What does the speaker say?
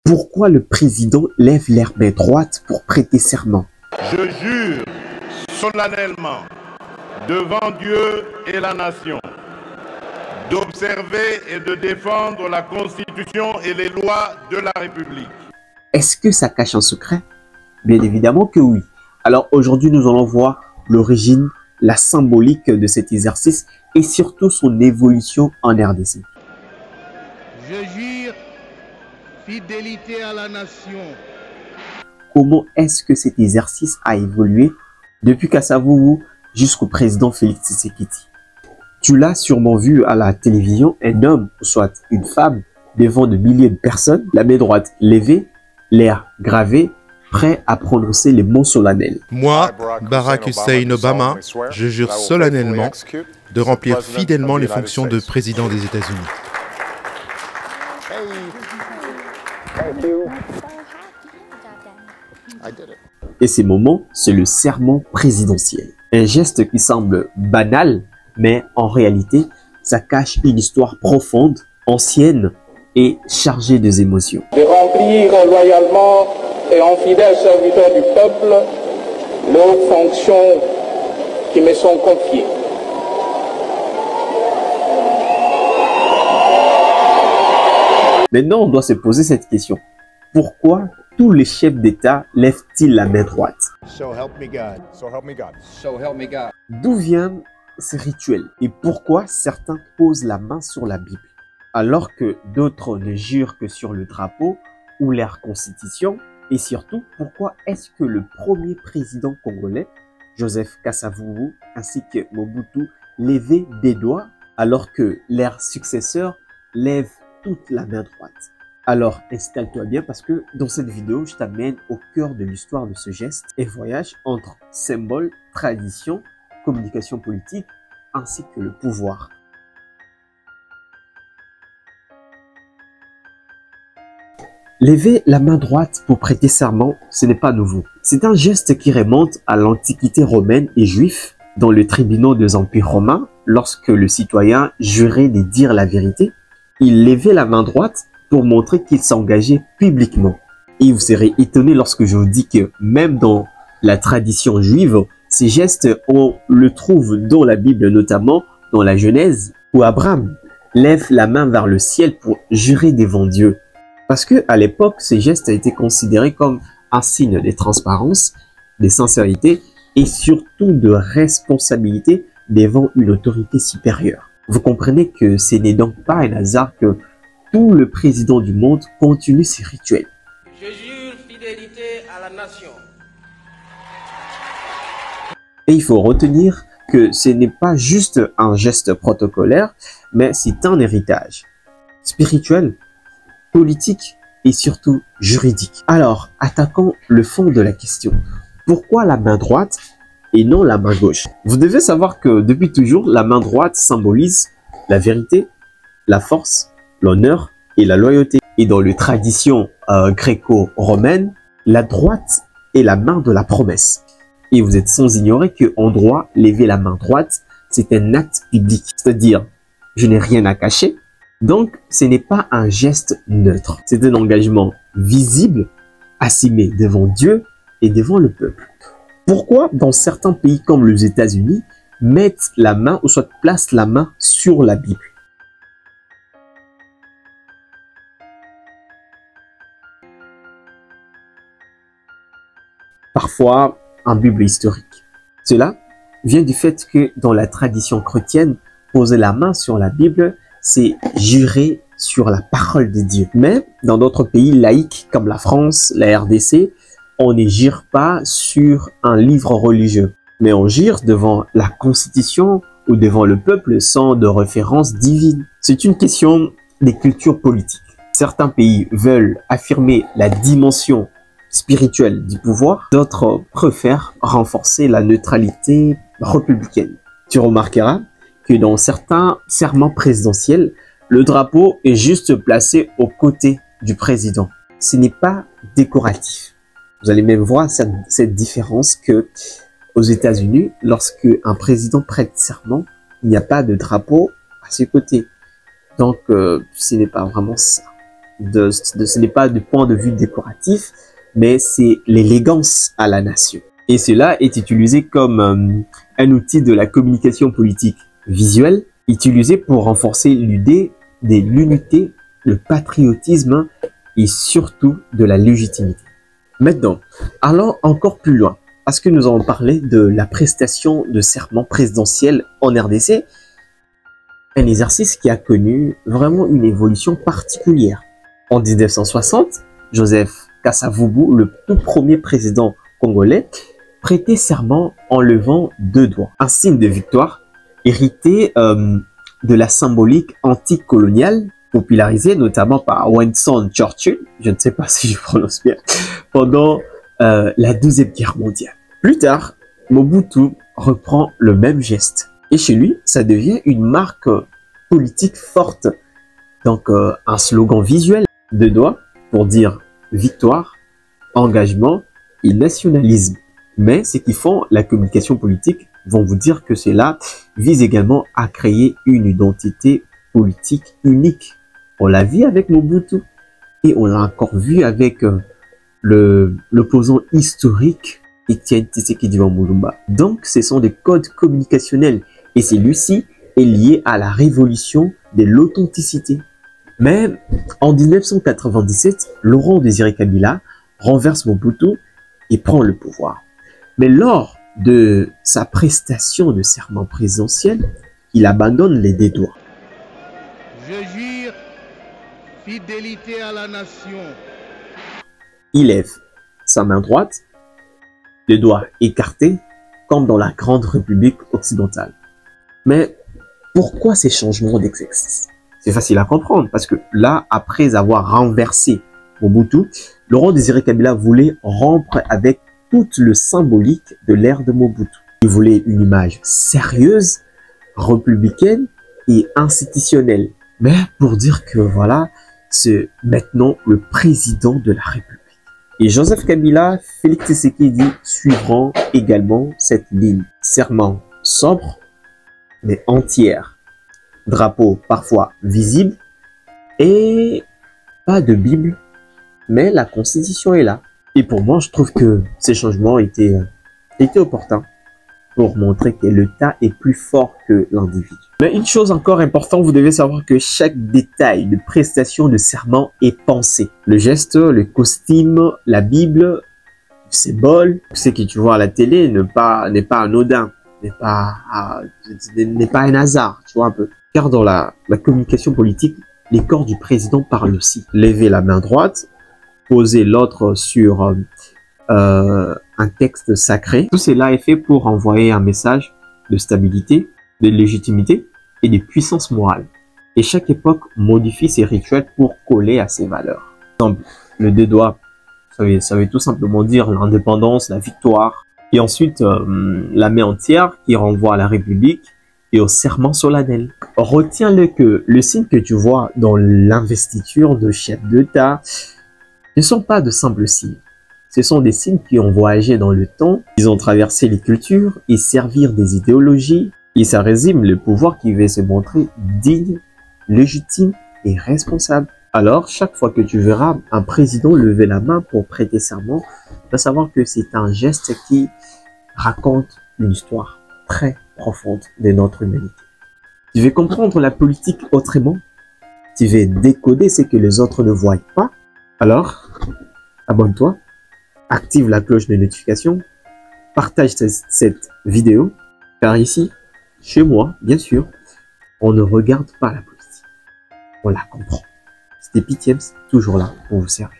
Pourquoi le président lève la main droite pour prêter serment? Je jure solennellement devant Dieu et la nation d'observer et de défendre la Constitution et les lois de la République. Est-ce que ça cache un secret? Bien évidemment que oui. Alors aujourd'hui, nous allons voir l'origine, la symbolique de cet exercice et surtout son évolution en RDC. Je jure fidélité à la nation. Comment est-ce que cet exercice a évolué depuis Kasavubu jusqu'au président Félix Tshisekedi? Tu l'as sûrement vu à la télévision, un homme, soit une femme, devant de milliers de personnes, la main droite levée, l'air gravé, prêt à prononcer les mots solennels. Moi, Barack Hussein Obama, je jure solennellement de remplir fidèlement les fonctions de président des États-Unis. Et ces moments, c'est le serment présidentiel. Un geste qui semble banal, mais en réalité, ça cache une histoire profonde, ancienne et chargée des émotions. De remplir loyalement et en fidèle serviteur du peuple les hautes fonctions qui me sont confiées. Maintenant, on doit se poser cette question. Pourquoi tous les chefs d'État lèvent-ils la main droite? So help me God. So help me God. So help me God. D'où viennent ces rituels et pourquoi certains posent la main sur la Bible alors que d'autres ne jurent que sur le drapeau ou leur constitution? Et surtout, pourquoi est-ce que le premier président congolais, Joseph Kasavubu, ainsi que Mobutu, levaient des doigts alors que leurs successeurs lèvent toute la main droite? Alors installe-toi bien parce que dans cette vidéo, je t'amène au cœur de l'histoire de ce geste et voyage entre symbole, tradition, communication politique ainsi que le pouvoir. Lever la main droite pour prêter serment, ce n'est pas nouveau. C'est un geste qui remonte à l'Antiquité romaine et juive dans le tribunal des empires romains. Lorsque le citoyen jurait de dire la vérité, il levait la main droite pour montrer qu'il s'engageait publiquement. Et vous serez étonné lorsque je vous dis que même dans la tradition juive, ces gestes, on le trouve dans la Bible, notamment dans la Genèse, où Abraham lève la main vers le ciel pour jurer devant Dieu. Parce que à l'époque, ces gestes étaient considérés comme un signe de transparence, de sincérité et surtout de responsabilité devant une autorité supérieure. Vous comprenez que ce n'est donc pas un hasard que tout le président du monde continue ces rituels. Je jure fidélité à la nation. Et il faut retenir que ce n'est pas juste un geste protocolaire, mais c'est un héritage spirituel, politique et surtout juridique. Alors, attaquons le fond de la question. Pourquoi la main droite et non la main gauche? Vous devez savoir que depuis toujours, la main droite symbolise la vérité, la force, l'honneur et la loyauté. Et dans les traditions gréco-romaines, la droite est la main de la promesse. Et vous êtes sans ignorer qu'en droit, lever la main droite, c'est un acte public. C'est-à-dire, je n'ai rien à cacher. Donc, ce n'est pas un geste neutre. C'est un engagement visible, assumé devant Dieu et devant le peuple. Pourquoi, dans certains pays comme les États-Unis, mettent la main ou soit placent la main sur la Bible? Parfois, en Bible historique. Cela vient du fait que dans la tradition chrétienne, poser la main sur la Bible, c'est jurer sur la parole de Dieu. Mais dans d'autres pays laïcs comme la France, la RDC, on ne jure pas sur un livre religieux, mais on jure devant la Constitution ou devant le peuple sans de référence divine. C'est une question des cultures politiques. Certains pays veulent affirmer la dimension spirituelle du pouvoir, d'autres préfèrent renforcer la neutralité républicaine. Tu remarqueras que dans certains serments présidentiels, le drapeau est juste placé aux côtés du président. Ce n'est pas décoratif. Vous allez même voir cette différence que aux États-Unis, lorsque un président prête serment, il n'y a pas de drapeau à ses côtés. Donc, ce n'est pas vraiment ça. ce n'est pas du point de vue décoratif, mais c'est l'élégance à la nation. Et cela est utilisé comme un outil de la communication politique visuelle, utilisé pour renforcer l'idée de l'unité, le patriotisme et surtout de la légitimité. Maintenant, allons encore plus loin, parce que nous avons parlé de la prestation de serment présidentiel en RDC, un exercice qui a connu vraiment une évolution particulière. En 1960, Joseph Kasavubu, le tout premier président congolais, prêtait serment en levant 2 doigts, un signe de victoire hérité de la symbolique anticoloniale popularisée notamment par Winston Churchill, je ne sais pas si je prononce bien, pendant la Deuxième Guerre mondiale. Plus tard, Mobutu reprend le même geste et chez lui, ça devient une marque politique forte. Donc un slogan visuel, 2 doigts pour dire victoire, engagement et nationalisme. Mais ceux qui font la communication politique vont vous dire que cela vise également à créer une identité politique unique. On l'a vu avec Mobutu et on l'a encore vu avec l'opposant historique Étienne Tshisekedi Mulumba. Donc ce sont des codes communicationnels et celui-ci est lié à la révolution de l'authenticité. Mais en 1997, Laurent Désiré Kabila renverse Mobutu et prend le pouvoir. Mais lors de sa prestation de serment présidentiel, il abandonne les 2 doigts. Je jure fidélité à la nation. Il lève sa main droite, les doigts écartés, comme dans la Grande République occidentale. Mais pourquoi ces changements d'exercice? C'est facile à comprendre, parce que là, après avoir renversé Mobutu, Laurent Désiré Kabila voulait rompre avec toute le symbolique de l'ère de Mobutu. Il voulait une image sérieuse, républicaine et institutionnelle. Mais pour dire que voilà, c'est maintenant le président de la République. Et Joseph Kabila, Félix Tshisekedi suivront également cette ligne. Serment sobre, mais entière. Drapeau parfois visible. Et pas de Bible, mais la Constitution est là. Et pour moi, je trouve que ces changements étaient opportuns pour montrer que l'État est plus fort que l'individu. Mais une chose encore importante, vous devez savoir que chaque détail de prestation de serment est pensé. Le geste, le costume, la Bible, le symbole, ce que tu vois à la télé n'est pas anodin, n'est pas un hasard, tu vois un peu. Car dans la communication politique, les corps du président parlent aussi. Lever la main droite, poser l'autre sur un texte sacré. Tout cela est fait pour envoyer un message de stabilité, de légitimité et de puissance morale. Et chaque époque modifie ses rituels pour coller à ses valeurs. Par exemple, le 2 doigts, ça veut tout simplement dire l'indépendance, la victoire. Et ensuite, la main entière qui renvoie à la République et au serment solennel. Retiens-le que le signe que tu vois dans l'investiture de chef d'État ne sont pas de simples signes. Ce sont des signes qui ont voyagé dans le temps, ils ont traversé les cultures et servirent des idéologies. Et ça résume le pouvoir qui veut se montrer digne, légitime et responsable. Alors, chaque fois que tu verras un président lever la main pour prêter serment, tu vas savoir que c'est un geste qui raconte une histoire très profonde de notre humanité. Tu veux comprendre la politique autrement? Tu veux décoder ce que les autres ne voient pas? Alors, abonne-toi, active la cloche de notification, partage cette vidéo, car ici, chez moi, bien sûr, on ne regarde pas la politique, on la comprend. C'était Pitems, toujours là pour vous servir.